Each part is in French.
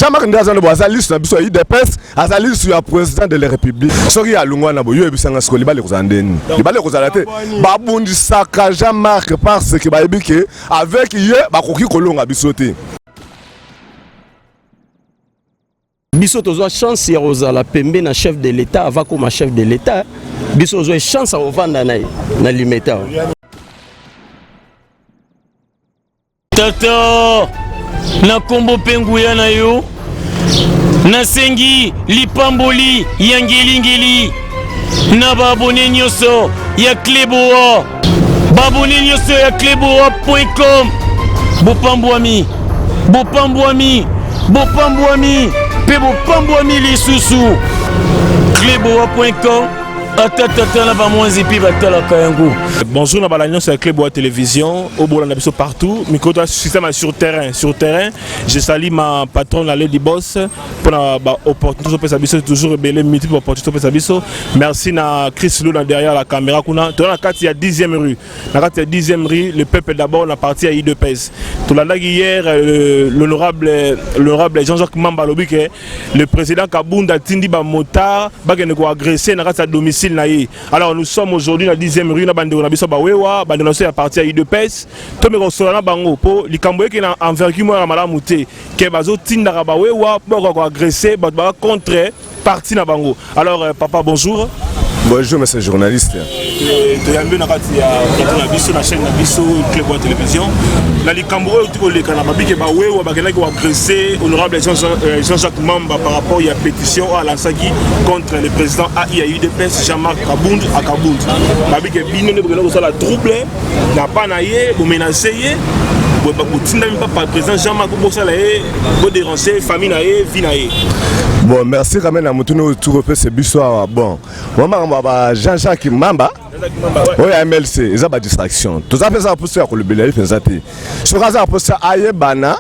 Jean-Marc Ndazano azali sur biso IDPS azali sur président de la République soki alungwa na boyo ebisanga skoli bale kozandeni libale kozalate babundi saka Jean-Marc parce que baebike avec ye bakoki kolonga bisote biso tozo chance ya kozala pembe na chef de l'État avant comme chef de l'État biso tozo chance à ovanda na limeta tata na kombo penguya na yo nasengi lipamboli ya ngeli na babone nyonso ya Kleboa babone nyonso ya kleboa.com bopambwami pe bopambwami lisusu Kleboa.com. Bonjour, nous avons la Kleboa Télévision, au Boula Nabiso partout. Micro système sur terrain. Je salue ma patronne, la Lady Boss, pour l'opportunité de toujours rebelle, multiple opportunités. Merci à Chris Lou derrière la caméra. Dans la carte, il y a 10e rue. Dans la carte, il y a 10e rue. Le peuple d'abord, la partie à IDPS. Tout la hier, l'honorable Jean-Jacques Mamba Lobi, le président Kabunda Tindi Motard, a agressé dans sa domicile. Alors nous sommes aujourd'hui dans la 10e rue, nous sommes parti à IDPS. Nous sommes pour les Camboués qui ont envergure à Malamouté, qui ont agressé contre parti na bango. Alors papa bonjour. Bonjour monsieur journaliste. Tu es bien dans la chaîne Kleboa Télévision. La Camboués qui ont agressé honorable Jean-Jacques Mamba par rapport à la pétition à l'Ansagi contre le président AIDPS Jean-Marc Kabound à Kabound. Babi qui bino ne la trouble n'a pas naïe ou menacé. Président Jean-Marc pour déranger famille naïe vie naïe. Bon, merci quand même à Moutono tout refait ce bissoir. Bon, moi, Jean-Jacques Mamba, oui, MLC, ils ont pas distraction. Tout ça fait ça pour ça que le billet fait ça. Sur ça pour ça, Aïebana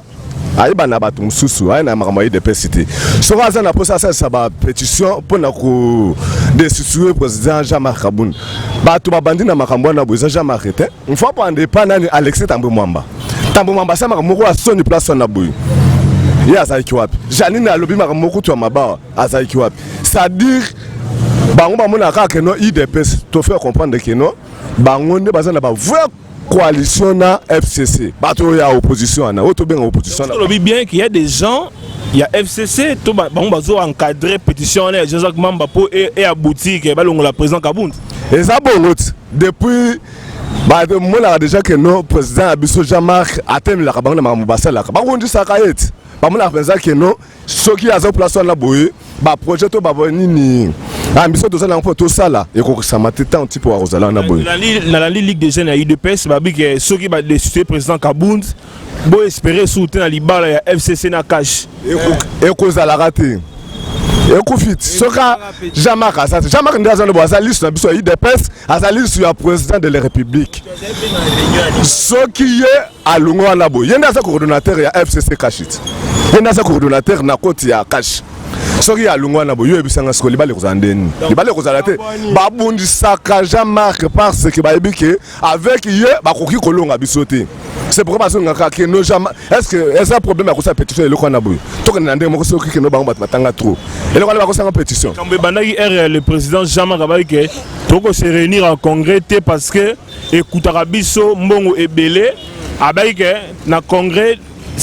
batum susu, Aïna Marmaï de Pesité. Sur ça, pour ça, ça va pétition pour nous destituer le président Jean-Marc Kabound. Batou Babandi na Makambouana, Jean-Marc était. Une fois pour un départ, Alexis Tambouamba. Tambouamba, ça m'a mouru à son place en Abouy. Ya Zaikiwap. Janine a lobby Maramoku to Maba à Zaikiwap. C'est-à-dire, Bango Bamonaka que non IDPS, te faire comprendre que non, Bango ne bazana ba vraie coalition na FCC. Bato ya opposition na, auto bien opposition. On lobby bien qu'il y a des gens, il y a FCC, tout Bango bazo encadrer pétition Jean-Jacques Mamba pour et aboutir que balongo la président Kabound. Et ça bon depuis moi là déjà que non président Abisso Jean-Marc atteint la Kabanga Mamabassa la. Bango dit ça kaet. Nous avons que non, ceux qui ont place na boye, ba projet to ba nini. Ambition de ça na tout ça là, et que ça m'a été un petit peu à Rosala na boye. La Ligue des jeunes à IDPS, ba bi que ceux qui va destituer président Kabound, bo espérer soutenir la ya FCC na cash. Et que ça l'a raté. Et confite, ce cas Jean-Marc Ndazano azali sur biso IDPS, azali sur président de la République. Ce qui est à Lungo Anabo, il y a un coordonnateur ya FCC Kashit. Il y a un coordonnateur na koti ya Kash. Ce qui est à Lungo Anabo, yo ebisanga skoli bale kozandeni. Libale kozalate babundi saka Jean-Marc parce que baebike avec ye bakoki kolonga bisote. C'est pourquoi nous avons est-ce que c'est un problème à cause de la pétition et le Kwanabou? Tout le monde a dit que nous avons trop. Et le Kwanabou a une pétition. Quand le président Jean-Marc Abaïke doit se réunir en congrès parce que écoute Arabiso Mbongo et Belé Abaïke dans le congrès.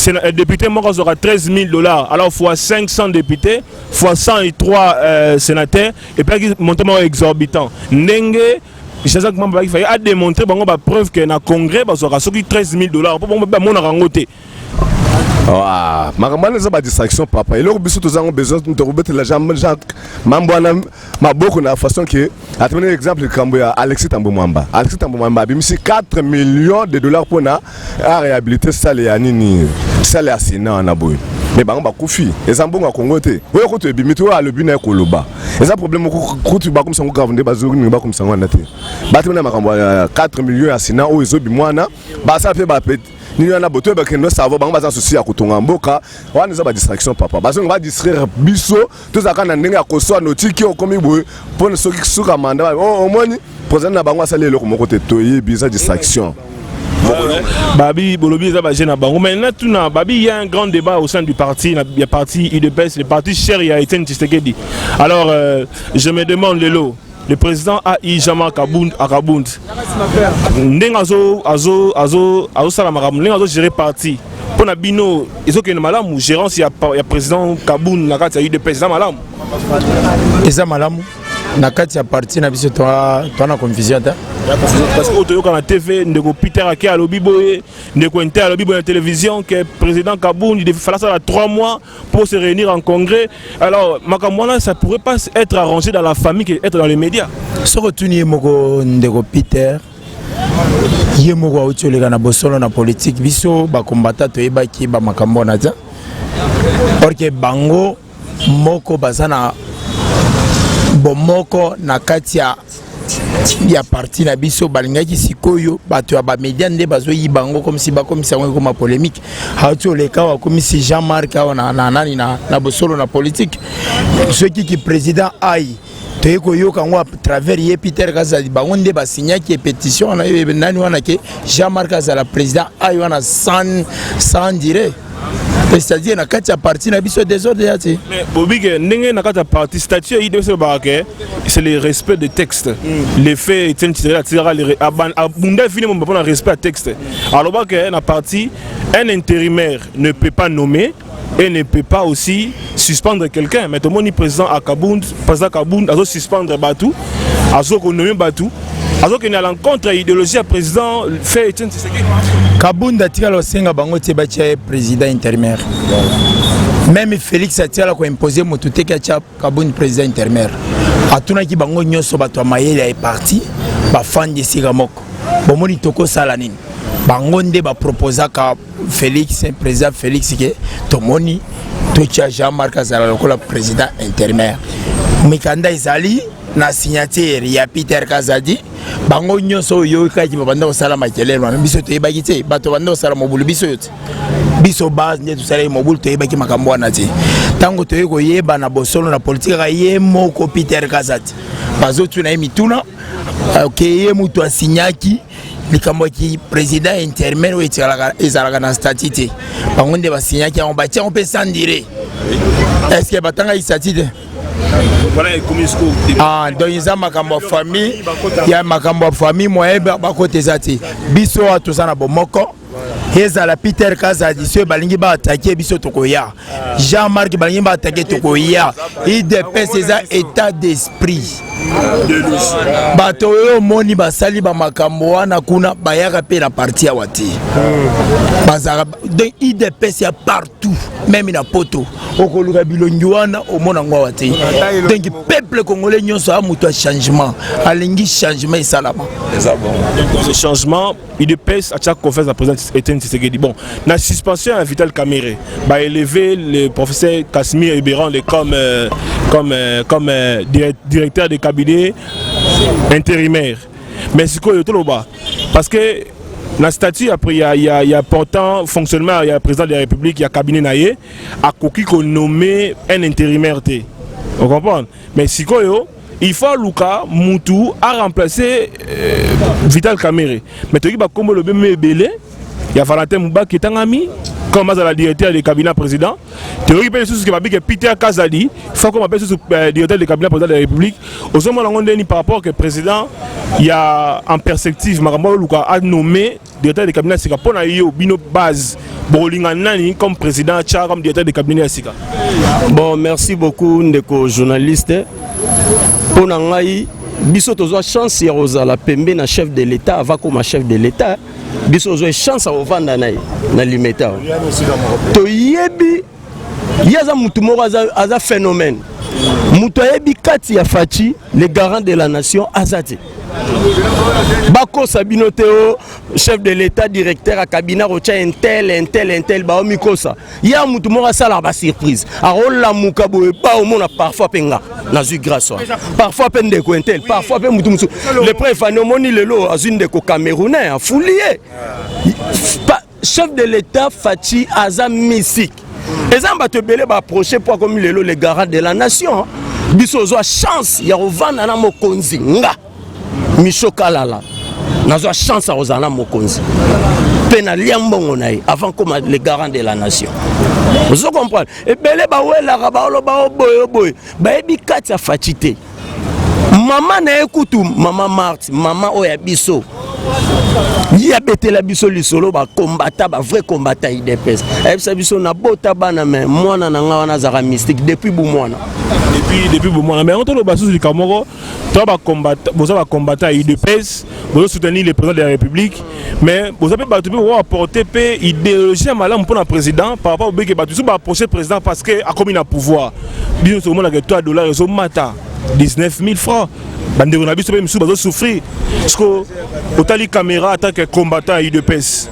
Le député aura $13,000. Alors, fois 500 députés, fois 103 sénateurs, et puis un montant exorbitant. Nenge, Jean-Jacques Mamba a démontré la preuve que dans le congrès, il aura $13,000 pour mon rangoté. Ah, maman n'a pas de distraction, papa. Et là, nous avons besoin de remettre la jambe Jacques Mamba ma beaucoup de façon que, à tenir l'exemple de Alexis Tamboumamba. Alexis Tamboumamba a mis $4 millions pour réhabiliter ça les années, ça les assinants en Aboui. Mais bah on va couper. Et ça bon à Congoté. Oui, quand tu es bimito à le bina koloba. Et ça problème quand tu vas comme ça on grave des bazou ni ba comme ça on a été. Bah tu n'as pas 4 millions assinants au iso bimwana. Bah ça fait bah ni on a boté bah que nous savons bah on va associer à Kotonga Mboka. On a des distractions papa. Bah on va distraire biso tout ça quand on n'est à koso noti qui ont commis pour ne ceux qui sont commandés. Au moins président na bango ça les le comme côté toyer bizarre distraction. Babi Bolobi est un bango. Maintenant, Babi, il y a un grand débat au sein du parti. Il y a parti UDPS, le parti cher, il y a Etienne Tshisekedi. Alors, je me demande, le président AI Jean-Marc Akabound, gérer parti. Pour Nabino, ils ont une malam ou gérance, il y a président Kabound, la carte UDPS, c'est malam. C'est malam. Nakati ya parti na biso toi na confusion ta parce que autoyo kana TV ndeko Peter Ake a lobi boye ndeko Inter a lobi boye na télévision que président Kabound il devait faire ça 3 mois pour se réunir en congrès. Alors makamwana ça pourrait pas être arrangé dans la famille que être dans les médias. Ce retourner moko ndeko Peter ye moko autolega na bosolo na politique biso ba combattant to ebaki ba makambo na ta or que bango moko bazana bomoko na kati ya parti na biso balingaki sikoyo bato ya ba media nde bazoyi bango comme si comme polémique hauto le kawa comme si Jean-Marc na nani na bosolo na politique ceux qui président ai teko yoka ngo à travers ye Peter Kazadi bango nde ba signaki pétition na nani wana ke Jean-Marc Azala président ai wana sans dire. C'est-à-dire na kati ya parti na biso désordre ya ti. Mais Bobby ndenge na kati ya parti statut il doit se barquer c'est le respect des textes. Les faits Etienne Tshisekedi abunda fini mon pour le respect à texte. Alors que na parti un intérimaire ne peut pas nommer et ne peut pas aussi suspendre quelqu'un. Mais tout le monde président Akabound, président Kabound a suspendre Batou, a nommer Batou. Alors qu'il y a l'encontre idéologie à président fait Etienne Tshisekedi. Kabound a tiré le senga bango tebachia président intérimaire. Même Félix a tiré ko imposer motuté kacha Kabound président intérimaire. Atuna ki bango nyoso bato mayele est parti ba fan de sigamoko. Bomoni toko sala nini. Bango nde ba proposa ka Félix président Félix ke tomoni tocha Jean-Marc Azala lokola président intérimaire. Mikanda izali na signature ya Peter Kazadi bango nyonso yo kaki babanda osala makelelo biso to yebaki te bato banda osala mobulu biso yote biso base nde to sala mobulu to yebaki makambo wana te tango to yeko yeba na bosolo na politique ka ye moko Peter Kazadi bazo tuna emituna ke ye mutu asignaki likambo ki président intérimaire we ezalaka na statut bango nde basignaki on ba tia on peut sans dire est-ce que batanga statut donc ils ont makambo famille il y a makambo famille moi bakote zati biso atosana bomoko ezala Peter Kazadi so balingi ba attaquer biso tokoya Jean-Marc balingi ba attaquer tokoya IDPS eza état d'esprit bato yo moni basali ba makambo wana kuna bayaka pe na parti ya wati bazaka donc IDPS ya partout même na poto okoluka bilongi wana omona ngwa wati donc peuple congolais nyonso a muto changement alingi changement esalama le changement IDPS a chaque conférence à président Etienne Tshisekedi bon la suspension à Vital Kamerhe va élever le professeur Casimir Eberan comme directeur de cabinet intérimaire mais c'est quoi le bas parce que la statut après il y a pourtant fonctionnement il y a président de la République il y a cabinet naïe à qui qu'on nommé un intérimaire on comprend mais c'est quoi il faut Luka Moutou a remplacé Vital Kamerhe mais tu dis bah comme le même belé il y a Valentin Mouba qui est un ami comme la directeur du cabinet président théorie peut ce que Peter Kazadi faut qu'on appelle ce directeur du cabinet président de la République aux hommes on dit par rapport que président il y a en perspective Makambo Luka a nommé directeur du cabinet Sika pour na yo bino base bolinga nani comme président cha comme directeur du cabinet Sika. Bon merci beaucoup ndeko journaliste pour ngai biso tozo chance ya ozala pembe na chef de l'état avant comme chef de l'état biso ozo chance à ovanda na limeta to yebi yaza mutu moko aza phénomène mutu yebi kati ya fachi le garant de la nation azati Bako Sabinoteo, chef de l'état, directeur à cabinet, intel, ba omikosa. Ya mutumora sala ba surprise. Arola mukabo ba o mona parfois penga na zu grâce. Parfois pende ko intel, parfois pe mutumusu. Le préfet Fanomoni lelo azune de ko camerounais, foulier. Chef de l'état Fachi Azam Misik. Les ambato belé ba approcher pour comme lelo les garants de la nation. Biso zo chance ya rovana na mokonzi nga. Micho Kalala nazwa chance à ozana mokonzi pena liambongo nae avant comme le garant de la nation. Vous comprenez? Et belé ba wela ba oloba oboy ba ebi kati ya fatité. Maman na ekutu maman Marthe, maman oya biso. Ya betela biso lisolo ba combattant ba vrai combattant IDPS. Ebisa biso na bota bana mais mwana na nga wana zara mystique depuis Boumwana. Depuis Boumwana mais on te le basu du Kamoro, toi ba combattant IDPS, vous soutenir le président de la République mais vous avez battu pour apporter paix idéologie malam pour le président par rapport au bec battu sur approcher président parce que a comme il a pouvoir. Bien sûr monde que $3 au matin 19 000 francs. Bande on a vu même sous souffrir parce que autant caméra en tant que combattant IDPS.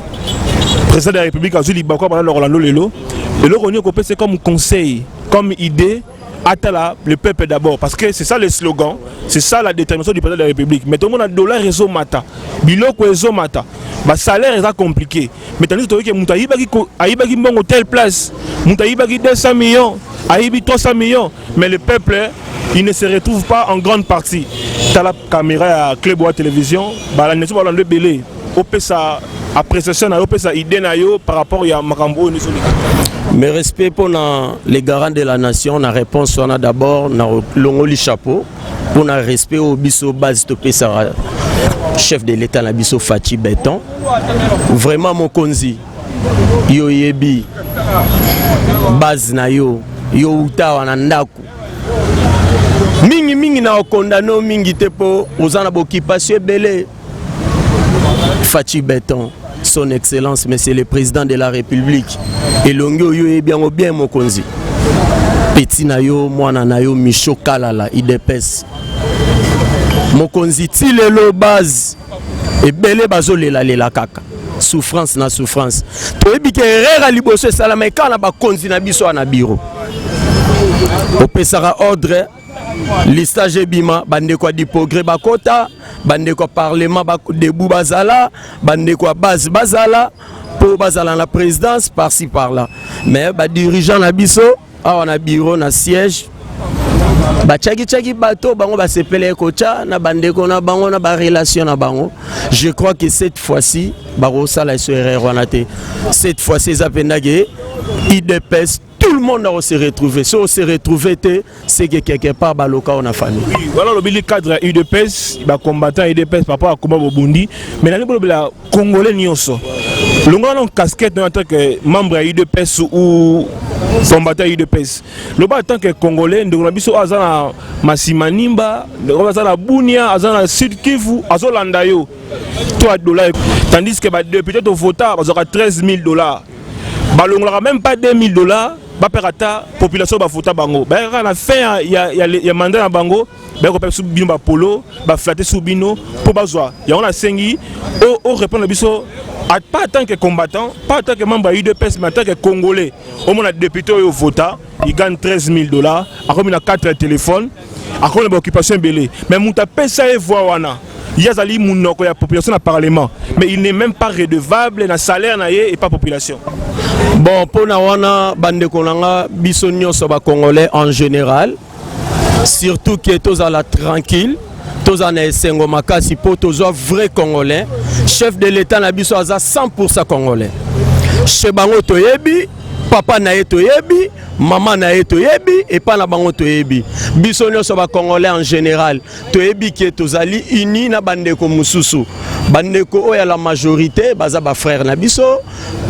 Président de la République a dit quoi pendant Orlando Lelo et le revenu qu'on peut c'est comme conseil, comme idée attends le peuple d'abord parce que c'est ça le slogan, c'est ça la détermination du président de la République. Mais tout le monde a dollar réseau mata, biloko réseau mata, bah salaire est compliqué. Mais tandis que Moutaï bagi bon telle place, Moutaï bagi 200 millions, Aïbi 300 millions, mais le peuple il ne se retrouve pas en grande partie. T'as la caméra à Clébois Télévision, bah la nation va le belé. Opé sa appréciation, opé sa idée nayo par rapport à Makambo. Mais respect pour les garants de la nation, la réponse on a d'abord na longoli chapeau pour na respect au biso base topé sa chef de l'État na biso Fachi Béton. Vraiment mon konzi yo yebi base na yo utawa na ndaku. Mingi na okondano mingi tepo ozana bokipasio belé Fachi Béton, son excellence monsieur le président de la République et longo yo e bien mokonzi petit na yo mwana na yo Micho Kalala IDPS mokonzi ti lelo base et belé bazolela lela kaka souffrance na souffrance to ebike rera liboso salama kana ba konzi na biso na bureau opesara ordre listage bima bande kwa di progrès bakota bande kwa parlement debout bazala bande kwa base bazala pour bazala la présidence par-ci par-là mais ba dirigeant na biso a na bureau na siège ba tchaki bato bango ba sepele kocha na bande ko na bango na ba relation na bango. Je crois que cette fois-ci ba rosala erreur wanate cette fois-ci zapendage IDPS tout le monde a se retrouvé. Si on se retrouvé, c'est que quelque part, on a famille. Oui, voilà le cadre UDPS, il va combattre UDPS par rapport à combat au Burundi. Mais dans le Congolais, le monde a une casquette en tant que membre de UDPS ou combattant UDPS. Le monde en tant que Congolais, nous avons Azana Massimanimba, nous avons Azana Bunia, Azana Sud Kivu, Azana Landayo. $3. Tandis que les députés au votant, ils auront $13 000. On n'aura même pas $2 000. La population va voter bango. À la fin, il y a mandat à bango. Il y a subino polo, flatter subino pour bazoa. Il y a sengi au répondre pas en tant que combattant, pas en tant que membre de l'UDPS, mais en tant que Congolais. Au moins, député au votant, il gagne $13 000. Après, il a 4 téléphones. Après, il a occupation belé. Mais il a payé voix. Il y a la population dans le Parlement, mais il n'est même pas redevable dans le salaire et pas population. Bon, pour nous, bande konanga bisonyo soba congolais en général, surtout que tous à la tranquille, tous en esengo makasi pour tous vrais congolais, chef de l'État na biso aza 100% congolais. Chez bango toyebi, papa na ye toyebi, maman na ye toyebi et pas na bango toyebi. Bisonyo soba congolais en général, toyebi que tozali uni na bandeko mususu. Bandeko oya la majorité baza ba frère na biso.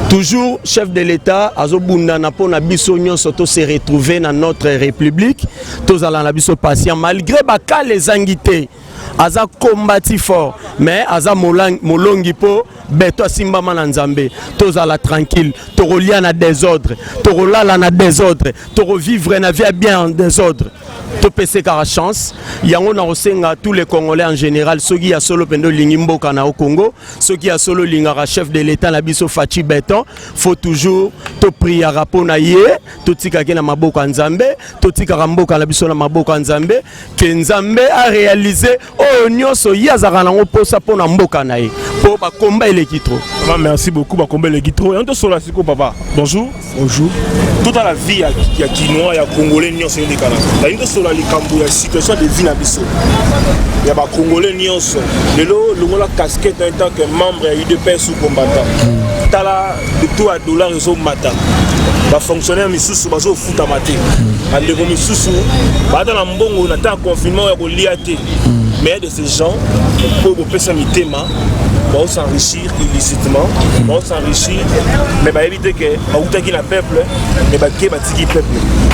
Toujours chef de l'État, azobunda na pona biso nyonso to se retrouver dans notre république, tous ala na biso patient malgré baka les anguité. Aza combattu fort, mais aza molongi po beto simba mananzambe. Tous ala tranquille, to rolia na désordre, to rolala na désordre, to revivre na vie bien en désordre. To pese kara chance, yango na osenga tous les Congolais en général, ceux qui a solo pendo lingimbo kana au Congo, ceux qui a solo lingara chef de l'État na biso Fachi Béton, faut toujours to prier rapona ye, to tika na maboko nzambe, to tika ramboka na biso na maboko nzambe, que nzambe a réalisé o nyonso yazaka na posa pona mboka na ye. pour ba combat électro. Merci beaucoup ba combat électro. Et on te sola siko papa. Bonjour. Bonjour. Toute la vie il y a Kinois, il y a Congolais nions sur les canaux. Là il te sola les cambo, il y a situation de vie na biso. Il y a ba Congolais nions. Le la casquette en tant que membre à UDPS ou combattant. Tala de tout à dollar ils ont matin. Ba fonctionnaire misusu bazo futa maté. Ande ko misusu ba dans la mbongo na ta confinement ya ko liaté. Mais de ces gens pour passer mi thème vont s'enrichir illicitement, vont s'enrichir mais va éviter que autaki na peuple mais ba ke batiki peuple.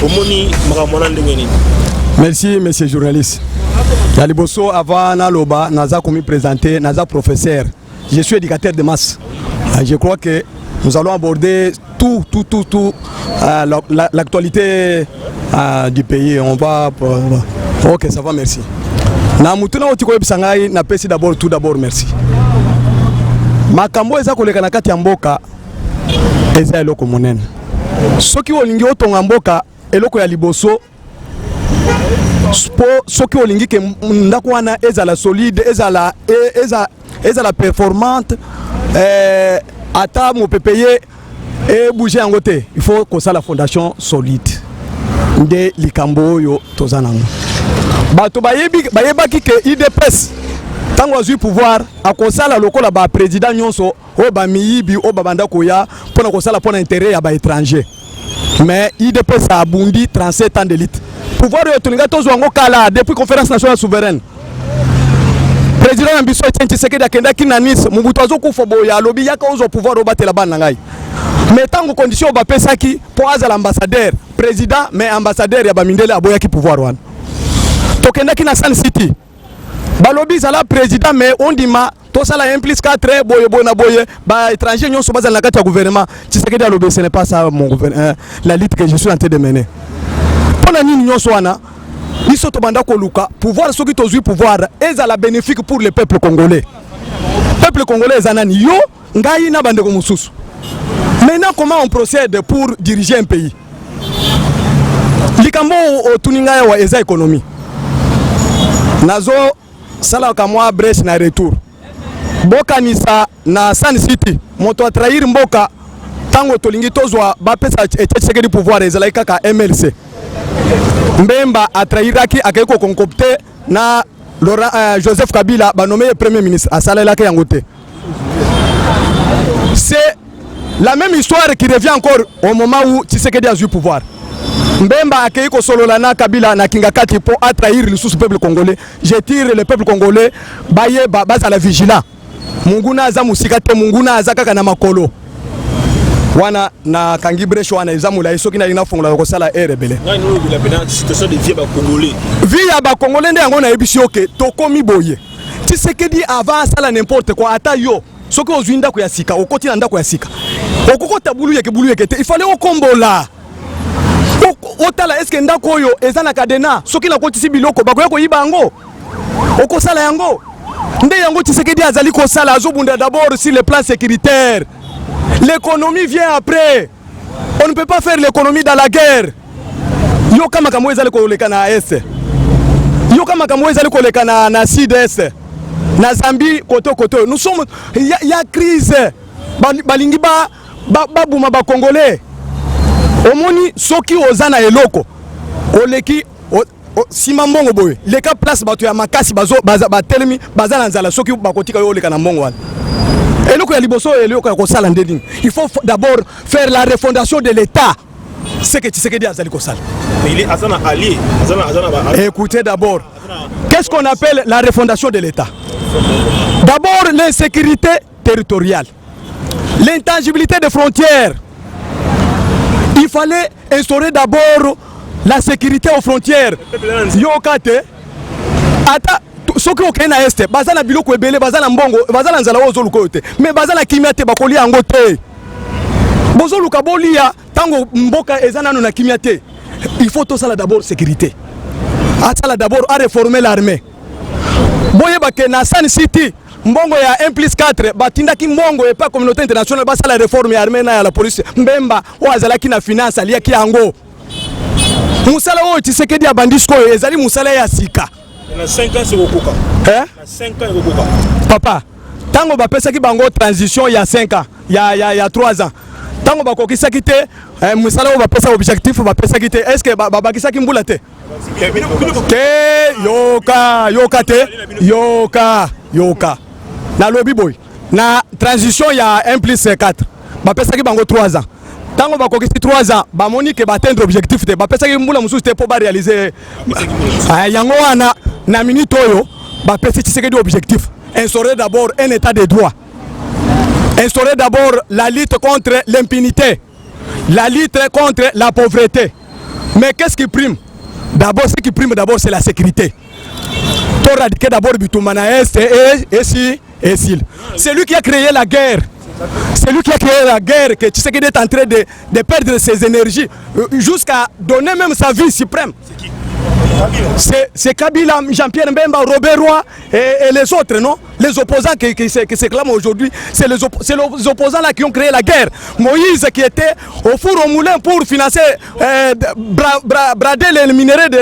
Omoni mramona ndengeni. Merci monsieur journaliste. Yaliboso avant naloba naza komi présenter naza professeur. Je suis éducateur de masse. Je crois que nous allons aborder tout l'actualité du pays. On va OK, ça va, merci. Na mutuna otiko ebisangai na pesi tout d'abord merci. Makambo eza koleka na kati ya mboka eza eloko monene. Soki olingi otonga mboka eloko ya liboso soki olingi ke ndako wana ezala solide ezala performante ata mo pepeye et bouger en côté. Il faut que ça la fondation solide de likambo yo tozananga. Bato bayebaki ke IDPS tango azui pouvoir akosala lokola ba président nyonso o ba miyibi o babanda koya pona kosala pona intérêt ya ba étranger. Mais IDPS a abundi 37 ans d'élite. Pouvoir yo tulinga tozo ngo kala depuis conférence nationale souveraine. Président Mbiso Tshisekedi akenda kinanis Mobutu azokufa boya lobi yaka ozo pouvoir obatela bana ngai. Mais tango condition ba pesaki pour azala ambassadeur président mais ambassadeur ya ba mindele aboya ki pouvoir wana. Tokenda ki na Sun City. Balobi zala président mais on dit ma to sala 1+4 boye bona boye ba étranger nyonso bazala na kati ya gouvernement Tshisekedi alobi ce n'est pas ça mon gouvernement la lutte que je suis en train de mener. Pona nini nyonso wana biso to banda ko luka pouvoir soki tozui pouvoir ezala bénéfique pour le peuple congolais. Peuple congolais zanani yo ngai na bande ko mususu. Maintenant comment on procède pour diriger un pays? Likambo o tuninga wa eza économie. Nazo sala kamwa brèche na retour. Boka nisa na Sun City moto a trahir mboka tango tolingi tozwa ba pesa Tshisekedi pouvoir ezala kaka MLC. Mbemba a trahiraki akeko concopter na Laurent Joseph Kabila ba nommé premier ministre a sala laka yangote. C'est la même histoire qui revient encore au moment où Tshisekedi a eu pouvoir. Mbemba akeko solola na Kabila na kingakati pour attrahir le peuple congolais. Je tire le peuple congolais baye baza la vigilant. Munguna aza musikate munguna aza kaka na makolo. Wana na kangibresho wana ezamula isoki na ina fongola ko sala rebele. Ngai no la pena situation de vie ba congolais. Vie ya ba congolais nde yango na ebisioke tokomi boye. Tshisekedi avant sala n'importe quoi ata yo. Soki ozwinda ko ya sika okoti na ndako ya sika. Okokota bulu yeke te il fallait okombola. Otala est-ce que ndako oyo eza na kadena soki na kotisi biloko bakoya ko yibango. Okosala yango. Nde yango Tshisekedi azali ko sala azobunda d'abord sur le plan sécuritaire. L'économie vient après. On ne peut pas faire l'économie dans la guerre. Yo kama kamwe ezali ko leka na est. Yo kama kamwe ezali ko leka na sud-est. Na Zambie koto. Nous sommes il y a crise. Balingi ba buma ba congolais. Omoni soki ozana eloko. Oleki sima mbongo boye. Leka place bato ya makasi ba telemi bazana nzala soki bakotika yo leka na mbongo wana. Il faut d'abord faire la refondation de l'État. C'est que Tshisekedi azali ko sala. Il est azana allié. Écoutez d'abord. Qu'est-ce qu'on appelle la refondation de l'État? D'abord l'insécurité territoriale. L'intangibilité des frontières. Il fallait instaurer d'abord la sécurité aux frontières. Yokate. Ata soki okena este bazana biloko ebele bazana mbongo bazana nzala ozoluka yote mais bazana kimia te bakolia yango te bozoluka bolia tango mboka ezana no na kimia te. Il faut tout ça d'abord sécurité atala d'abord à réformer l'armée boye bake na Sun City mbongo ya 1+4 batindaki mbongo et pas communauté internationale basala réforme ya armée na ya la police mbemba o azalaki na finance aliaki yango musala o Tshisekedi abandisco ezali musala ya sika. Na 5 ans c'est Okoka. Hein? Na 5 ans Okoka. Papa, Tango bapesaki bango transition il y a 5 ans, il y a 3 ans. Tango bakokisaki te musala o bapesa objectif bapesaki te. Est-ce que babakisaki mbula te? Te yoka. Na lobby boy. Na transition il y a 1 plus 4. Bapesaki bango 3 ans. Tango bakokisi 3 ans, bamoni ke batendre objectif te. Bapesaki mbula mususu te pour ba réaliser. Yango wana na minute oyo bapesi Tshisekedi objectif. Instaurer d'abord un état de droit. Instaurer d'abord la lutte contre l'impunité, la lutte contre la pauvreté. Mais qu'est-ce qui prime? D'abord, ce qui prime d'abord, c'est la sécurité. Pour éradiquer d'abord Bitumana Est et Sil. C'est lui qui a créé la guerre. C'est lui qui a créé la guerre que Tshisekedi est en train de perdre ses énergies jusqu'à donner même sa vie suprême. C'est Kabila, Jean-Pierre Mbemba, Robert Roy et les autres, non? Les opposants qui s'éclament aujourd'hui, c'est les opposants là qui ont créé la guerre. Moïse qui était au four au moulin pour financer, brader les minéraux de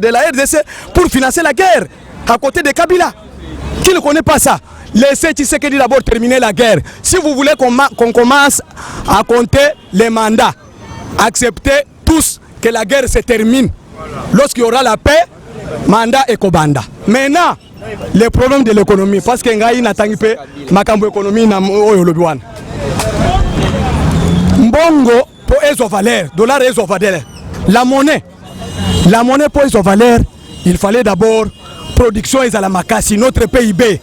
la RDC pour financer la guerre, à côté de Kabila. Qui ne connaît pas ça? Laissez Tshisekedi d'abord terminer la guerre. Si vous voulez qu'on commence à compter les mandats, acceptez tous que la guerre se termine. Lorsqu'il y aura la paix, mandat et kobanda. Maintenant, les problèmes de l'économie, parce que ngai natangi pe makambo économie na oyo lobiwan. Mbongo pour ezo valeur, dollar ezo valeur. La monnaie pour ezo valeur, il fallait d'abord production et la makasi, notre PIB.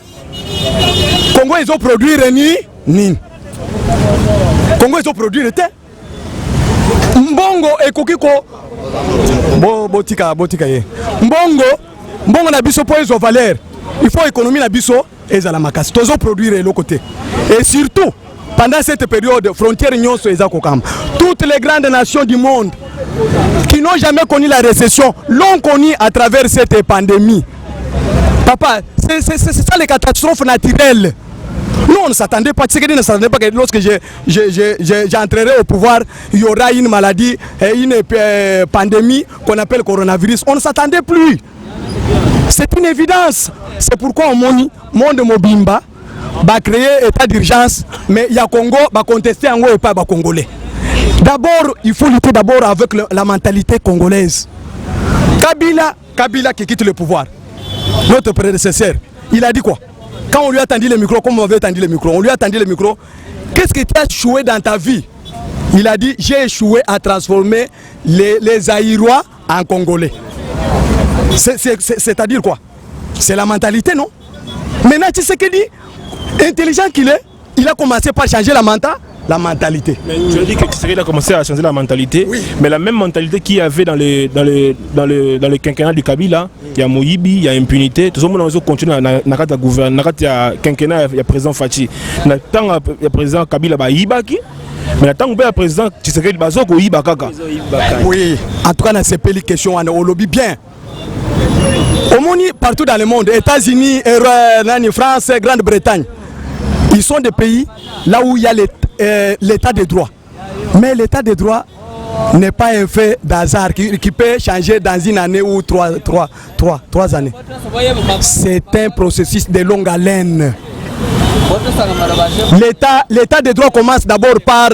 Congo ils ont produit ni. Congo ils ont produit le thé. Mbongo et kokiko botika ye. Mbongo na biso po ezo valeur. Il faut économie na biso ezala makasi. Tozo produire l'autre côté. Et surtout pendant cette période frontières nyonso eza kokamba. Toutes les grandes nations du monde qui n'ont jamais connu la récession l'ont connu à travers cette pandémie. Papa, c'est ça les catastrophes naturelles. Nous on ne s'attendait pas, Tshisekedi ne s'attendait pas que lorsque j'entrerai au pouvoir, il y aura une maladie, une pandémie qu'on appelle coronavirus. On ne s'attendait plus. C'est une évidence. C'est pourquoi au monde Mobimba va créer état d'urgence, mais il y a Congo va contester en et pas congolais. D'abord, il faut lutter d'abord avec la mentalité congolaise. Kabila qui quitte le pouvoir. Notre prédécesseur, il a dit quoi? Quand on lui a tendu le micro, comme on avait tendu le micro, on lui a tendu le micro. Qu'est-ce que tu as échoué dans ta vie? Il a dit, j'ai échoué à transformer les Aïrois en Congolais. C'est-à-dire quoi? C'est la mentalité, non? Maintenant, tu sais qu'il dit, intelligent qu'il est, il a commencé par changer la mentalité. Mais tu as dit que Tshisekedi a commencé à changer la mentalité, oui. Mais la même mentalité qu'il y avait dans le quinquennat du Kabila, il y a Moïbi, il y a impunité, tout le monde continue à le gouvernement, il y a quinquennat, il y a président Fachi, il y a président Kabila, mais tant que le président Tshisekedi Bazoko Ibakaka. Oui, en tout cas, dans ces pays, question, on lobby bien. Au monde, partout dans le monde, États-Unis, France, Grande-Bretagne, ils sont des pays là où il y a l'état de droit. Mais l'état de droit n'est pas un fait d'hasard qui peut changer dans une année ou trois années. C'est un processus de longue haleine. L'état de droit commence d'abord par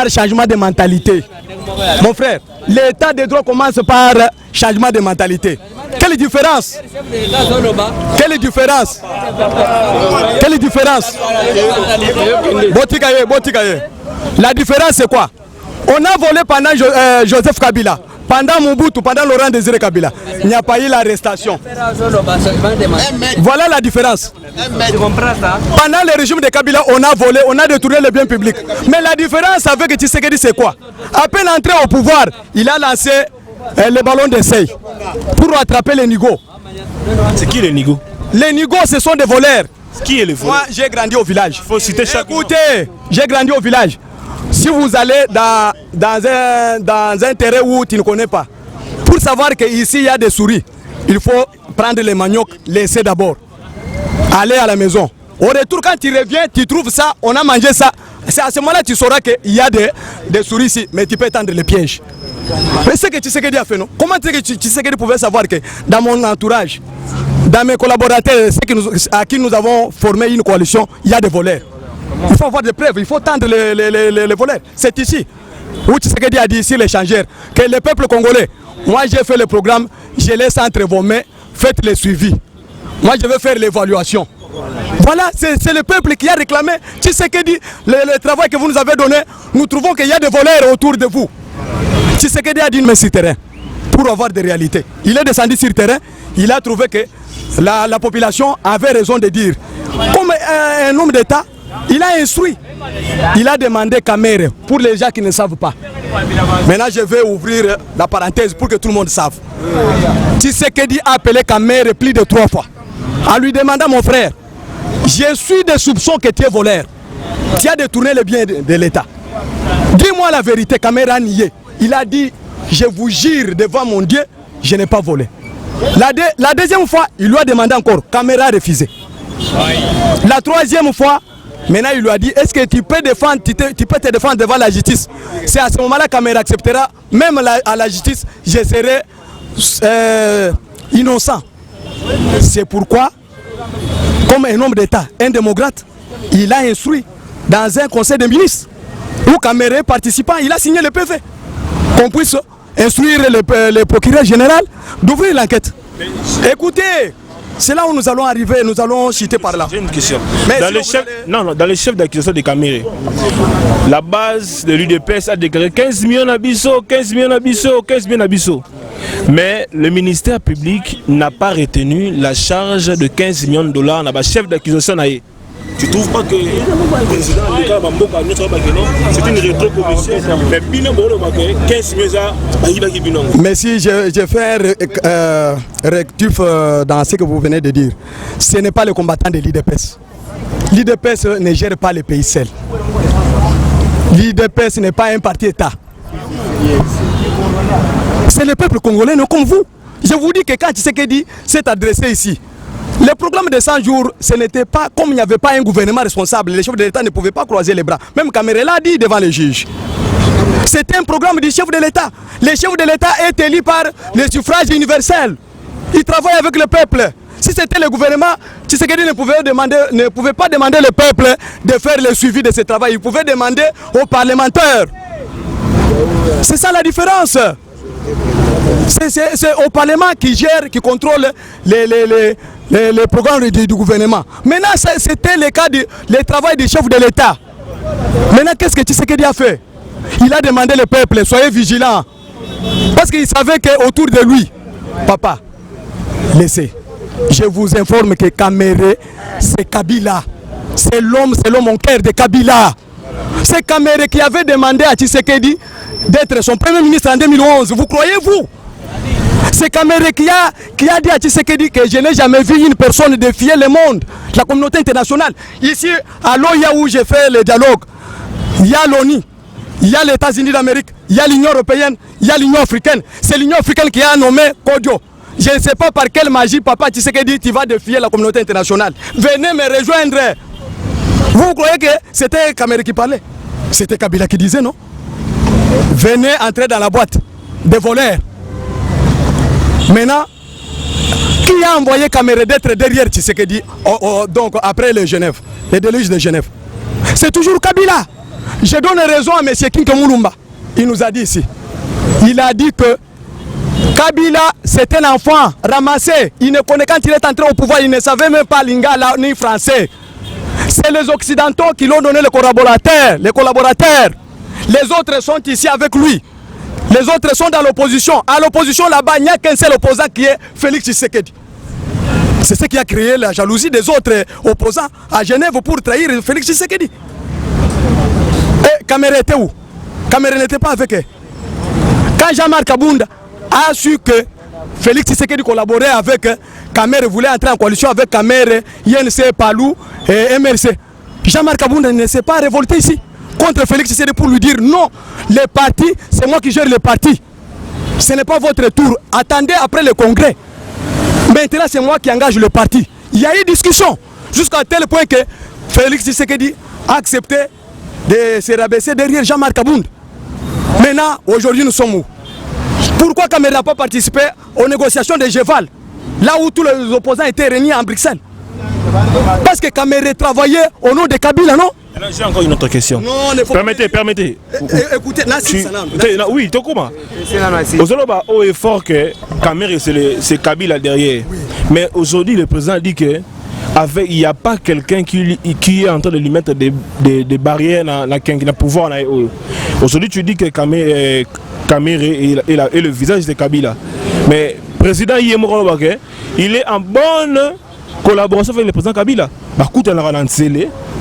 changement de mentalité. Mon frère, l'état de droit commence par changement de mentalité. Quelle différence? Quelle différence? Quelle différence? Botikaye. La différence c'est quoi? On a volé pendant Joseph Kabila, pendant Mobutu, pendant Laurent Désiré Kabila. Il n'y a pas eu l'arrestation. Voilà la différence. Pendant le régime de Kabila, on a volé, on a détourné les biens publics. Mais la différence avec Tshisekedi c'est quoi? À peine entré au pouvoir, il a lancé le ballon d'essai pour attraper les nigauds. C'est qui les nigauds? Les nigauds, ce sont des voleurs. Qui est le voleur? Moi, j'ai grandi au village. Faut citer chaque. Écoutez, j'ai grandi au village. Si vous allez dans un terrain où tu ne connais pas, pour savoir qu'ici il y a des souris, il faut prendre les maniocs, laisser d'abord. Aller à la maison. Au retour, quand tu reviens, tu trouves ça, on a mangé ça. C'est à ce moment-là que tu sauras qu'il y a des souris ici, mais tu peux tendre les pièges. Mais c'est ce que Tshisekedi a fait, non? Comment Tshisekedi pouvait savoir que dans mon entourage, Dans mes collaborateurs, à qui nous avons formé une coalition, il y a des voleurs. Il faut avoir des preuves, il faut tendre les voleurs. C'est ici où Tshisekedi a dit ici l'échangeur, que le peuple congolais, moi j'ai fait le programme, je laisse entre vos mains, faites le suivi. Moi je vais faire l'évaluation. Voilà, c'est le peuple qui a réclamé. Tshisekedi, le travail que vous nous avez donné, nous trouvons qu'il y a des voleurs autour de vous. Tshisekedi a dit mais sur terrain, pour avoir des réalités. Il est descendu sur terrain, il a trouvé que la population avait raison de dire. Comme un homme d'État, il a instruit. Il a demandé Kamere pour les gens qui ne savent pas. Maintenant, je vais ouvrir la parenthèse pour que tout le monde sache. Tshisekedi a appelé Kamere plus de 3 fois. En lui demandant, mon frère, je suis des soupçons que tu es voleur. Tu as détourné le bien de l'État. Dis-moi la vérité, Kamere a nié. Il a dit, je vous jure devant mon Dieu, je n'ai pas volé. La deuxième fois, il lui a demandé encore. Kamere a refusé. La troisième fois, maintenant il lui a dit, est-ce que tu peux te défendre devant la justice? C'est à ce moment-là Kamere acceptera, même à la justice, je serai innocent. C'est pourquoi, comme un homme d'État, un démocrate, il a instruit dans un conseil de ministres où Kamere est participant, il a signé le PV. Qu'on puisse instruire le procureur général d'ouvrir l'enquête. Écoutez, c'est là où nous allons arriver, nous allons chuter par là. J'ai une question. Mais dans les chefs d'accusation de Kamere, la base de l'UDPS a déclaré 15 millions d'abissos, 15 millions d'abissos, 15 millions d'abissos. Mais le ministère public n'a pas retenu la charge de 15 millions de dollars dans le chef d'accusation. Tu ne trouves pas que le président c'est une rétro-commission, mais 15 millions. Mais si je fais un rectif dans ce que vous venez de dire, ce n'est pas le combattant de l'IDPS. L'IDPS ne gère pas le pays seul. L'IDPS n'est pas un parti État. C'est le peuple congolais, non comme vous. Je vous dis que quand Tshisekedi s'est adressé ici, le programme de 100 jours, ce n'était pas comme il n'y avait pas un gouvernement responsable. Les chefs de l'État ne pouvaient pas croiser les bras. Même Kamere l'a dit devant les juges. C'était un programme du chef de l'État. Le chef de l'État est élu par le suffrage universel. Il travaille avec le peuple. Si c'était le gouvernement, Tshisekedi ne pouvait pas demander au peuple de faire le suivi de ce travail. Il pouvait demander aux parlementaires. C'est ça la différence. C'est au Parlement qui gère, qui contrôle les programmes du gouvernement. Maintenant, c'était le cas du travail du chef de l'État. Maintenant, qu'est-ce que Tshisekedi a fait? Il a demandé au peuple, soyez vigilants. Parce qu'il savait qu'autour de lui, papa, laissez. Je vous informe que Kamere, c'est Kabila. C'est l'homme en cœur de Kabila. C'est Kamere qui avait demandé à Tshisekedi d'être son premier ministre en 2011. Vous croyez-vous? C'est Kamere qui a dit à Tshisekedi que je n'ai jamais vu une personne défier le monde, la communauté internationale. Ici, à l'OIA où j'ai fait le dialogue, il y a l'ONU, il y a les États-Unis d'Amérique, il y a l'Union européenne, il y a l'Union africaine. C'est l'Union africaine qui a nommé Kodjo. Je ne sais pas par quelle magie, papa Tshisekedi, tu vas défier la communauté internationale. Venez me rejoindre. Vous croyez que c'était Kamere qui parlait? C'était Kabila qui disait non? Venez entrer dans la boîte des voleurs. Maintenant, qui a envoyé Kamere d'être derrière Tshisekedi, donc après les déluges de Genève? C'est toujours Kabila. Je donne raison à M. Kinke Moulumba. Il nous a dit ici. Il a dit que Kabila, c'est un enfant ramassé. Il ne connaît, quand il est entré au pouvoir, il ne savait même pas lingala ni français. C'est les Occidentaux qui l'ont donné les collaborateurs. Les autres sont ici avec lui. Les autres sont dans l'opposition. À l'opposition là-bas, il n'y a qu'un seul opposant qui est Félix Tshisekedi. C'est ce qui a créé la jalousie des autres opposants à Genève pour trahir Félix Tshisekedi. Et Kamere était où? Kamere n'était pas avec eux. Quand Jean-Marc Kabunda a su que Félix Tshisekedi collaborait avec Kamere, voulait entrer en coalition avec Kamere, INC, Palou et MRC, Jean-Marc Kabunda ne s'est pas révolté ici contre Félix Tshisekedi pour lui dire non, les partis, c'est moi qui gère les partis. Ce n'est pas votre tour. Attendez après le congrès. Maintenant, c'est moi qui engage le parti. Il y a eu discussion jusqu'à tel point que Félix Tshisekedi a accepté de se rabaisser derrière Jean-Marc Kabunda. Maintenant, aujourd'hui, nous sommes où? Pourquoi Kamere n'a pas participé aux négociations de Géval? là où tous les opposants étaient réunis en Bruxelles. Parce que Kamere travaillait au nom de Kabila, non? J'ai encore une autre question. Non, permettez. Écoutez, oui, tu comment? Ozoloba haut et fort que Kamere c'est Kabila derrière. Oui. Mais aujourd'hui, le président dit que il n'y a pas quelqu'un qui est en train de lui mettre des barrières dans le pouvoir. Aujourd'hui, tu dis que Kamere est le visage de Kabila. Mais le président il est en bonne collaboration avec le président Kabila.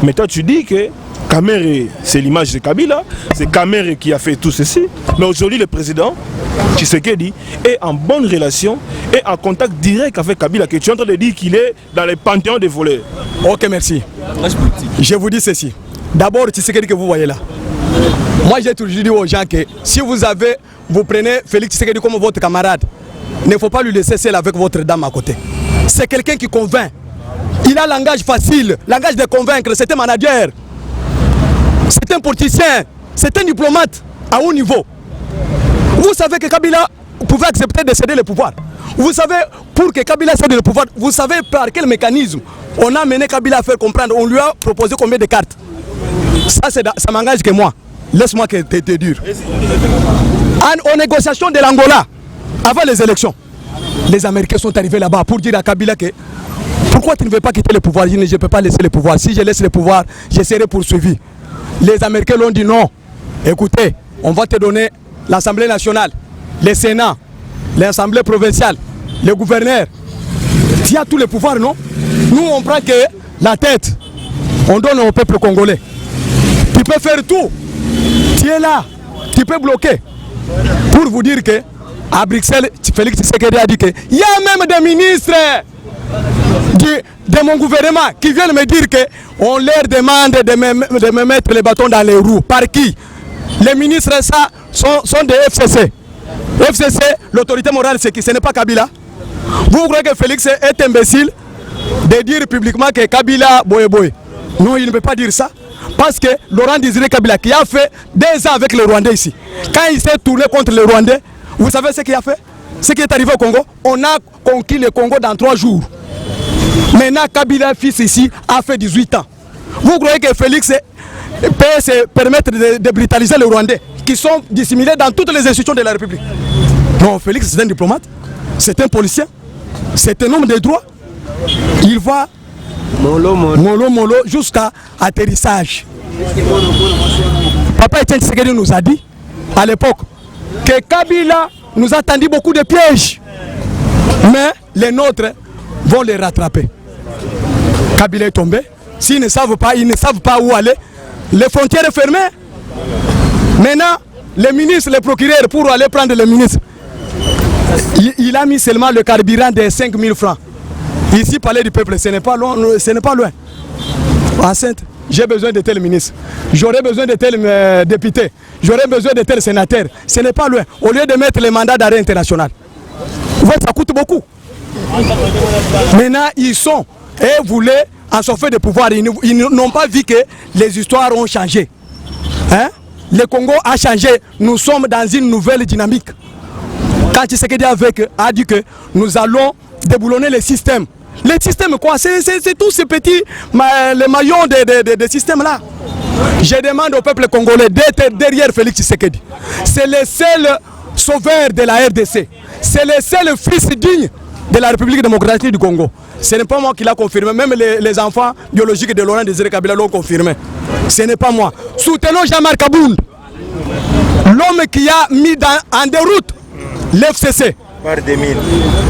Mais toi, tu dis que Kamere, c'est l'image de Kabila, c'est Kamere qui a fait tout ceci. Mais aujourd'hui, le président Tshisekedi est en bonne relation et en contact direct avec Kabila, que tu es en train de dire qu'il est dans les panthéons des voleurs. Ok, merci. Je vous dis ceci. D'abord, Tshisekedi que vous voyez là. Moi, j'ai toujours dit aux gens que si vous prenez Félix Tshisekedi comme votre camarade, il ne faut pas lui laisser seul avec votre dame à côté. C'est quelqu'un qui convainc. Il a un langage facile, langage de convaincre. C'est un manager. C'est un politicien. C'est un diplomate à haut niveau. Vous savez que Kabila pouvait accepter de céder le pouvoir. Vous savez, pour que Kabila cède le pouvoir, vous savez par quel mécanisme on a mené Kabila à faire comprendre. On lui a proposé combien de cartes. Ça m'engage que moi. Laisse-moi te dire. En négociation de l'Angola, avant les élections, les Américains sont arrivés là-bas pour dire à Kabila que pourquoi tu ne veux pas quitter le pouvoir? Je ne peux pas laisser le pouvoir. Si je laisse le pouvoir, je serai poursuivi. Les Américains l'ont dit non. Écoutez, on va te donner l'Assemblée nationale, le Sénat, l'Assemblée provinciale, le gouverneur. Tu as tous les pouvoirs, non? Nous, on prend que la tête, on donne au peuple congolais. Tu peux faire tout. Tu es là. Tu peux bloquer. Pour vous dire que à Bruxelles, Félix Tshisekedi a dit qu'il y a même des ministres de mon gouvernement qui viennent me dire qu'on leur demande de me mettre les bâtons dans les roues. Par qui? Les ministres ça, sont des FCC. FCC, l'autorité morale, c'est qui? Ce n'est pas Kabila. Vous croyez que Félix est imbécile de dire publiquement que Kabila boye boye? Non, il ne peut pas dire ça. Parce que Laurent Désiré Kabila, qui a fait 2 ans avec les Rwandais ici, quand il s'est tourné contre les Rwandais, vous savez ce qu'il a fait? Ce qui est arrivé au Congo, on a conquis le Congo dans 3 jours. Maintenant, Kabila, fils ici, a fait 18 ans. Vous croyez que Félix peut se permettre de brutaliser les Rwandais qui sont dissimulés dans toutes les institutions de la République? Non, Félix, c'est un diplomate, c'est un policier, c'est un homme de droit. Il va mollo jusqu'à atterrissage. Papa Etienne Tshisekedi nous a dit à l'époque que Kabila nous a tendu beaucoup de pièges, mais les nôtres vont les rattraper. Kabila est tombé. S'ils ne savent pas, ils ne savent pas où aller. Les frontières sont fermées. Maintenant, les ministres, les procureurs, pour aller prendre les ministres, il a mis seulement le carburant de 5 000 francs. Ici, palais du peuple, ce n'est pas loin. Enceinte, j'ai besoin de tel ministre. J'aurais besoin de tel député. J'aurais besoin de tel sénateur. Ce n'est pas loin. Au lieu de mettre les mandats d'arrêt international. Ouais, ça coûte beaucoup. Maintenant, ils sont et voulaient en sortir de pouvoir. Ils n'ont pas vu que les histoires ont changé. Hein? Le Congo a changé. Nous sommes dans une nouvelle dynamique. Quand Tshisekedi a dit que nous allons déboulonner les systèmes. Les systèmes quoi? C'est tous ces petits les maillons des systèmes là. Je demande au peuple congolais d'être derrière Félix Tshisekedi. C'est le seul sauveur de la RDC. C'est le seul fils digne de la République démocratique du Congo. Ce n'est pas moi qui l'a confirmé. Même les enfants biologiques de Laurent Désiré Kabila l'ont confirmé. Ce n'est pas moi. Soutenons Jean-Marc Abound, l'homme qui a mis en déroute l'FCC.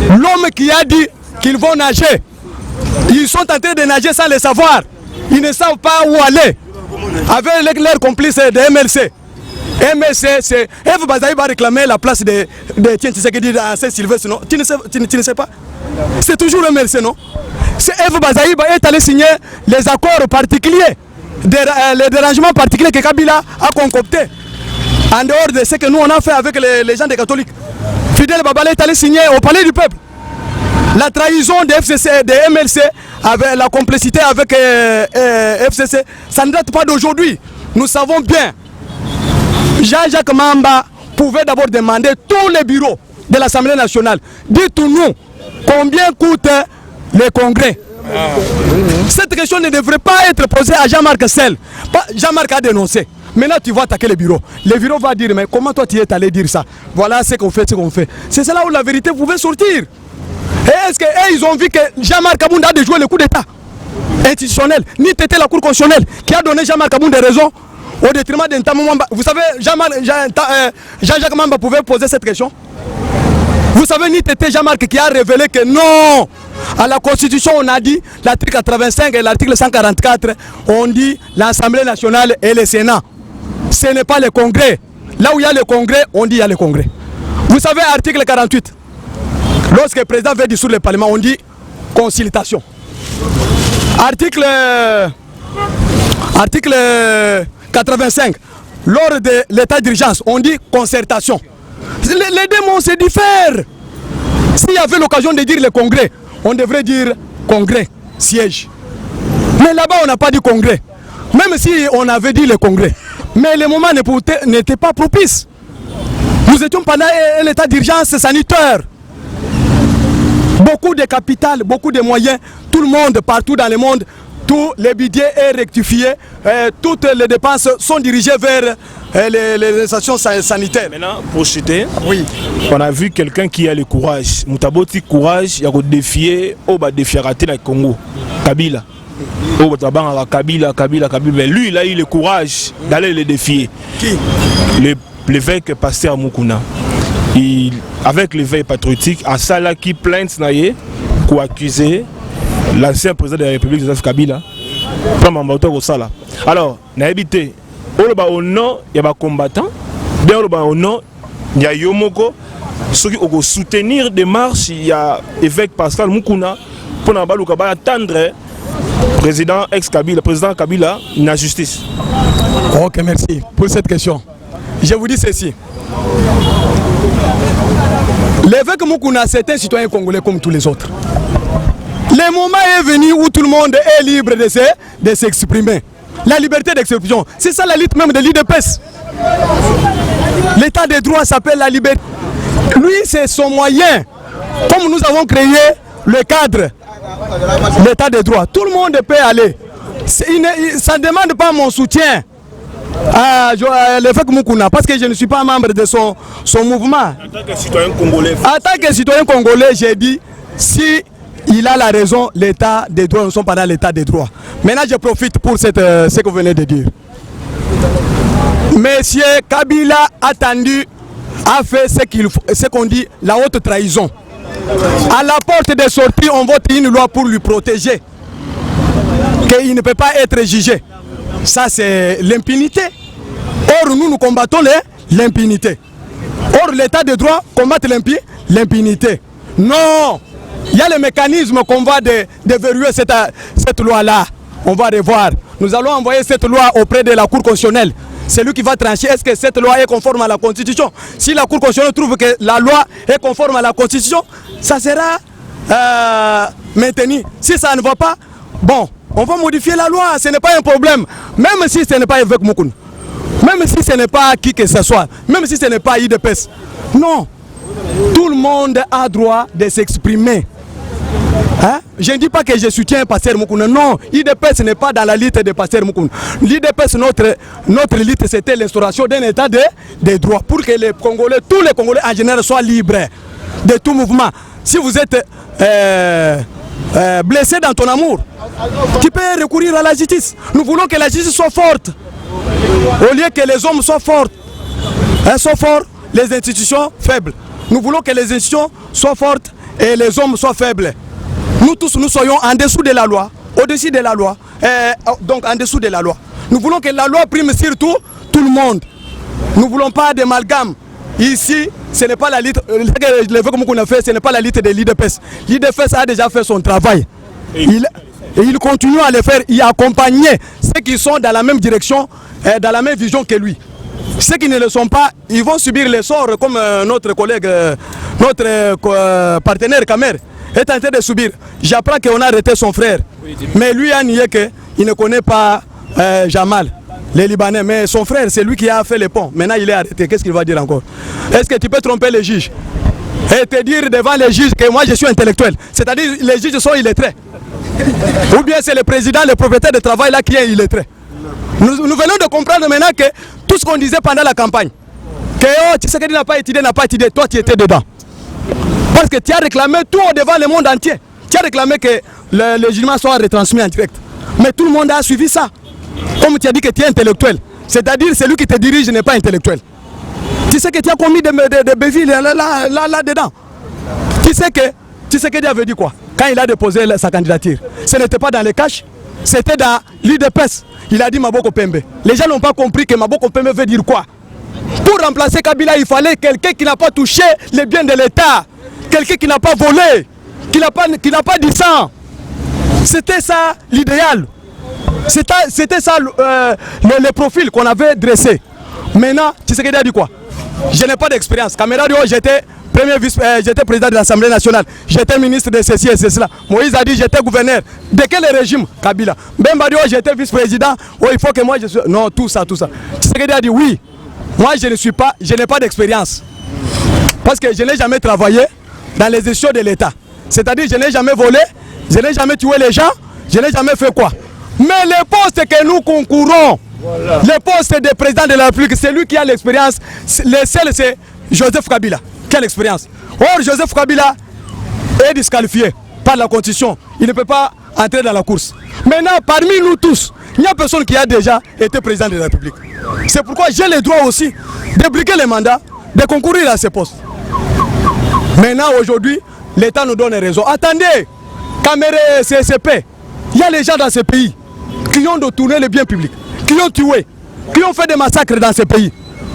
L'homme qui a dit qu'ils vont nager. Ils sont en train de nager sans le savoir. Ils ne savent pas où aller. Avec leurs complices de MLC. MLC, c'est... Eve Bazaï va réclamer la place de Etienne Tshisekedi à Saint-Sylvestre, non? Tu ne sais pas? C'est toujours MLC, non? C'est Eve Bazaï est allé signer les accords particuliers, les dérangements particuliers que Kabila a concoctés. En dehors de ce que nous on a fait avec les gens des catholiques. Fidel Babala est allé signer au palais du peuple. La trahison de FCC, de MLC, avec la complicité avec FCC, ça ne date pas d'aujourd'hui. Nous savons bien. Jean-Jacques Mamba pouvait d'abord demander tous les bureaux de l'Assemblée nationale. Dites-nous Combien coûte les congrès? Cette question ne devrait pas être posée à Jean-Marc Sel. Jean-Marc a dénoncé. Maintenant, tu vas attaquer le bureau. Le bureau va dire, mais comment toi tu es allé dire ça? Voilà ce qu'on fait, ce qu'on fait. C'est là où la vérité pouvait sortir. Et est-ce qu'ils ont vu que Jean-Marc Abounda a déjoué le coup d'État institutionnel? Ni c'était la Cour constitutionnelle qui a donné Jean-Marc Abounda raison au détriment d'un Mamba. Vous savez, Jean-Jacques Mamba pouvait poser cette question. Vous savez, ni c'était Jean-Marc qui a révélé que non. À la Constitution, on a dit, l'article 85 et l'article 144, on dit l'Assemblée nationale et le Sénat. Ce n'est pas le Congrès. Là où il y a le Congrès, on dit il y a le Congrès. Vous savez, article 48, lorsque le président veut dissoudre le Parlement, on dit consultation. Article 85, lors de l'état d'urgence, on dit concertation. Les deux mots se diffèrent. S'il y avait l'occasion de dire le Congrès, on devrait dire Congrès, siège. Mais là-bas, on n'a pas dit Congrès. Même si on avait dit le Congrès. Mais le moment n'était pas propice. Nous étions pendant l'état d'urgence sanitaire. Beaucoup de capital, beaucoup de moyens, tout le monde, partout dans le monde, tout le budget est rectifié, toutes les dépenses sont dirigées vers les stations sanitaires. Maintenant, pour chuter, oui. On a vu quelqu'un qui a le courage. Moutaboti courage, il a défié au défier raté dans le Congo. Kabila. Kabila. Mais lui, il a eu le courage d'aller le défier. Qui? L'évêque pasteur Mukuna. Avec l'éveil patriotique, à Sala qui plainte naïe pour accuser l'ancien président de la République, Joseph Kabila. Alors, n'habité. Au nom, il y a des combattants. Bien au nom, il y a Yomoko. Ceux qui ont soutenir des marches, il y a l'évêque Pascal Mukuna pour attendre président ex-Kabila, président Kabila, la justice. Ok, merci pour cette question. Je vous dis ceci. L'évêque Mukuna, c'est un citoyen congolais comme tous les autres. Le moment est venu où tout le monde est libre de s'exprimer. La liberté d'expression, c'est ça la lutte même de l'UDPS. L'état de droit s'appelle la liberté. Lui, c'est son moyen. Comme nous avons créé le cadre, l'état de droit, tout le monde peut aller. Ça ne demande pas mon soutien à l'évêque Mukuna, parce que je ne suis pas membre de son mouvement. En tant que citoyen congolais. En tant que citoyen congolais, j'ai dit, si il a la raison, l'état des droits, nous ne sommes pas dans l'état des droits. Maintenant, je profite pour ce que vous venez de dire. Monsieur Kabila a fait ce qu'on dit la haute trahison. À la porte de sortie, on vote une loi pour lui protéger. Qu'il ne peut pas être jugé. Ça, c'est l'impunité. Or, nous combattons l'impunité. Or, l'état de droit combat l'impunité. Non! Il y a le mécanisme qu'on va déverrouiller cette loi-là. On va revoir. Nous allons envoyer cette loi auprès de la Cour constitutionnelle. C'est lui qui va trancher. Est-ce que cette loi est conforme à la Constitution? Si la Cour constitutionnelle trouve que la loi est conforme à la Constitution, ça sera maintenu. Si ça ne va pas, bon, on va modifier la loi. Ce n'est pas un problème. Même si ce n'est pas avec Mukuna. Même si ce n'est pas qui que ce soit. Même si ce n'est pas UDPS. Non. Tout le monde a droit de s'exprimer. Hein? Je ne dis pas que je soutiens Pasteur Mukuna. Non, l'IDPS n'est pas dans la lutte de Pasteur Mukuna. L'IDPS, notre lutte, c'était l'instauration d'un état de droit pour que les Congolais, tous les Congolais en général, soient libres de tout mouvement. Si vous êtes blessé dans ton amour, tu peux recourir à la justice. Nous voulons que la justice soit forte. Au lieu que les hommes soient forts, sont forts, les institutions faibles. Nous voulons que les institutions soient fortes et les hommes soient faibles. Nous tous, nous soyons en dessous de la loi, au-dessus de la loi, donc en dessous de la loi. Nous voulons que la loi prime sur tout le monde. Nous ne voulons pas d'amalgame. Ici, ce n'est pas la lutte, l'évêque Mukuna fait, ce n'est pas la lutte de l'IDPS. L'IDPS a déjà fait son travail. Et il continue à le faire, il a accompagné ceux qui sont dans la même direction, dans la même vision que lui. Ceux qui ne le sont pas, ils vont subir les sorts comme notre collègue, notre partenaire Kamer est en train de subir. J'apprends qu'on a arrêté son frère. Mais lui a nié qu'il ne connaît pas Jamal, les Libanais. Mais son frère, c'est lui qui a fait le pont. Maintenant, il est arrêté. Qu'est-ce qu'il va dire encore? Est-ce que tu peux tromper les juges? et te dire devant les juges que moi je suis intellectuel. C'est-à-dire les juges sont illettrés. Ou bien c'est le président, le propriétaire de travail là qui est illettré. Nous venons de comprendre maintenant que tout ce qu'on disait pendant la campagne, que oh, Tshisekedi n'a pas étudié, toi tu étais dedans. Parce que tu as réclamé tout devant le monde entier. Tu as réclamé que le jugement soit retransmis en direct. Mais tout le monde a suivi ça. Comme tu as dit que tu es intellectuel. C'est-à-dire celui qui te dirige n'est pas intellectuel. Tu sais que tu as commis des bévilles là-dedans. Tu sais que Tshisekedi avait dit quoi quand il a déposé sa candidature? Ce n'était pas dans les caches, c'était dans l'UDPS. Il a dit Maboko Pembe. Les gens n'ont pas compris que Maboko Pembe veut dire quoi. Pour remplacer Kabila, il fallait quelqu'un qui n'a pas touché les biens de l'État. Quelqu'un qui n'a pas volé, qui n'a pas dit sang. C'était ça l'idéal. C'était ça le profil qu'on avait dressé. Maintenant, Tshisekedi a dit quoi? Je n'ai pas d'expérience. Caméra dit, oh, j'étais président de l'Assemblée nationale. J'étais ministre de ceci et cela. Moïse a dit, j'étais gouverneur. De quel régime? Kabila. Bemba dit, oh, j'étais vice-président. Oh, il faut que moi je sois... Non, tout ça. Tshisekedi a dit, oui. Moi, je n'ai pas d'expérience. Parce que je n'ai jamais travaillé dans les gestions de l'État. C'est-à-dire, je n'ai jamais volé, je n'ai jamais tué les gens, je n'ai jamais fait quoi. Mais les postes que nous concourons, voilà. Les postes de président de la République, c'est lui qui a l'expérience. Le seul, c'est Joseph Kabila qui a l'expérience. Or, Joseph Kabila est disqualifié par la Constitution. Il ne peut pas entrer dans la course. Maintenant, parmi nous tous, il n'y a personne qui a déjà été président de la République. C'est pourquoi j'ai le droit aussi de briguer les mandats, de concourir à ces postes. Maintenant, aujourd'hui, l'État nous donne raison. Attendez, Caméré, CSP, il y a les gens dans ce pays qui ont détourné les biens publics, qui ont tué, qui ont fait des massacres dans ce pays.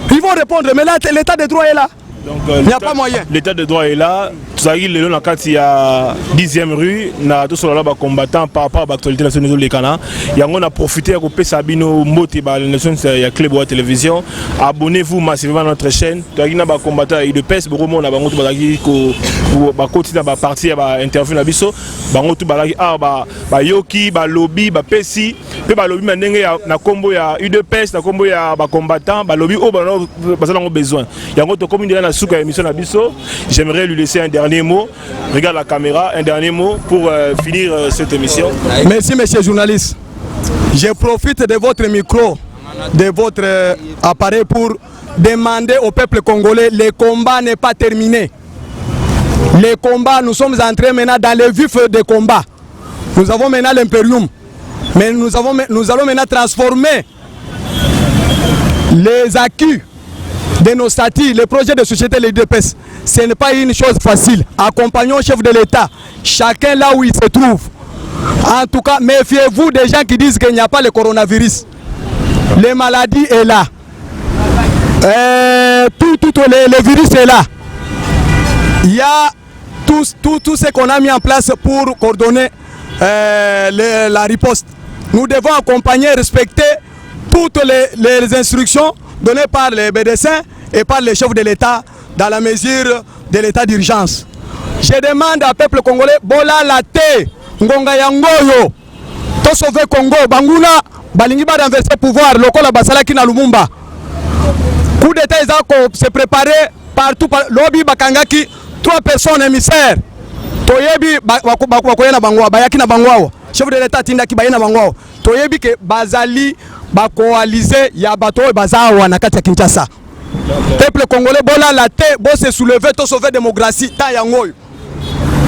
Ils vont répondre, mais là, l'état de droit est là. Donc, il n'y a pas moyen. L'état de droit est là. Tout ça, il y a 10e rue, tout cela combattant par rapport à l'actualité nationale de Cana. On a profité de couper Sabino Moti, il y a Clébois Télévision. Abonnez-vous massivement à notre chaîne. Il y a des combattants de PES, il y a des parties, interview na biso, Yoki, lobby, Pesi, lobby na combo ya UDPS, na combo ya combattant, lobby au besoin. Il y a une commune de Souka émission na biso. J'aimerais lui laisser un dernier mot. Regarde la caméra, un dernier mot pour finir cette émission. Merci, monsieur le journaliste. Je profite de votre micro, de votre appareil pour demander au peuple congolais, le combat n'est pas terminé. Les combats, nous sommes entrés maintenant dans le vif des combats. Nous avons maintenant l'impérium. Mais nous allons maintenant transformer les acquis de nos statuts, les projets de société, les DPS. Ce n'est pas une chose facile. Accompagnons le chef de l'État, chacun là où il se trouve. En tout cas, méfiez-vous des gens qui disent qu'il n'y a pas le coronavirus. Les maladies est là. Le virus est là. Il y a tout ce qu'on a mis en place pour coordonner la riposte. Nous devons accompagner, respecter toutes les instructions données par les médecins et par les chefs de l'État dans la mesure de l'état d'urgence. Je demande au peuple congolais, bola la te, ngonga yangoyo, to sauver Congo, banguna, balingi ba renverser pouvoir, lokola basala ki na Lumumba. Coup d'état se préparer partout, lobby bakangaki, 3 personnes émissaires. Toyebi bakoyena bangwa, bayaki na bangwa. Chef de l'État tindaki bayena bangwa. Toyebi ke bazali bakoaliser ya bato bazawa na kati ya Kinshasa. Peuple congolais bola la te, bo se soulever, to sauver démocratie ta yangoyo.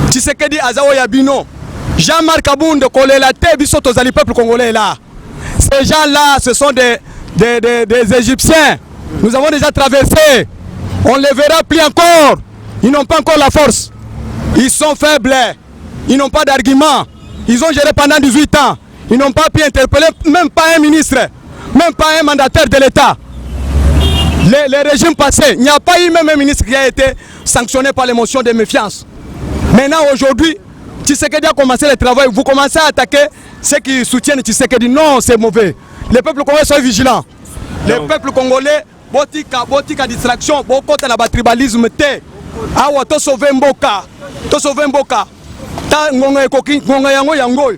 Tshisekedi azawo ya bino. Jean-Marc Abounde kolé la te biso tozali peuple congolais là. Ces gens-là, ce sont des Égyptiens. Nous avons déjà traversé. On ne les verra plus encore. Ils n'ont pas encore la force. Ils sont faibles. Ils n'ont pas d'argument. Ils ont géré pendant 18 ans. Ils n'ont pas pu interpeller même pas un ministre, même pas un mandataire de l'État. Les régimes passés, il n'y a pas eu même un ministre qui a été sanctionné par les motions de méfiance. Maintenant, aujourd'hui, Tshisekedi a commencé le travail. Vous commencez à attaquer ceux qui soutiennent Tshisekedi. Non, c'est mauvais. Les peuples congolais sont vigilants. Les peuples congolais, botika distraction, bokota na tribalisme te. Awa to sauver mboka. To sauver mboka. Ta ngonga ekoki ngonga yango yango.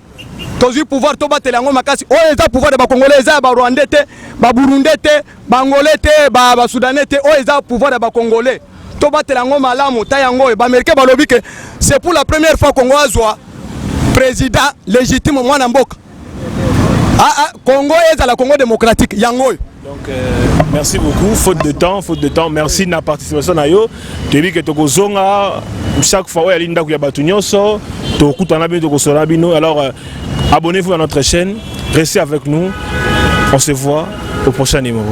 Tozi pouvoir to batela yango makasi. O eza pouvoir de ba congolais, eza ba rwandais te, ba burundais te, ba angolais te, ba soudanais te. O eza pouvoir de ba congolais. to batela ngo malamu ta yango ba américain balobi que c'est pour la première fois Congo azwa président légitime mwana mboka. Congo est à la Congo démocratique yango. Donc merci beaucoup, faute de temps, merci de la participation na yo. Tu dis que tokozonga chaque fois ouais linda ku ya batu nyonso, to kutana bien to sona bino. Alors abonnez-vous à notre chaîne, restez avec nous. On se voit au prochain numéro.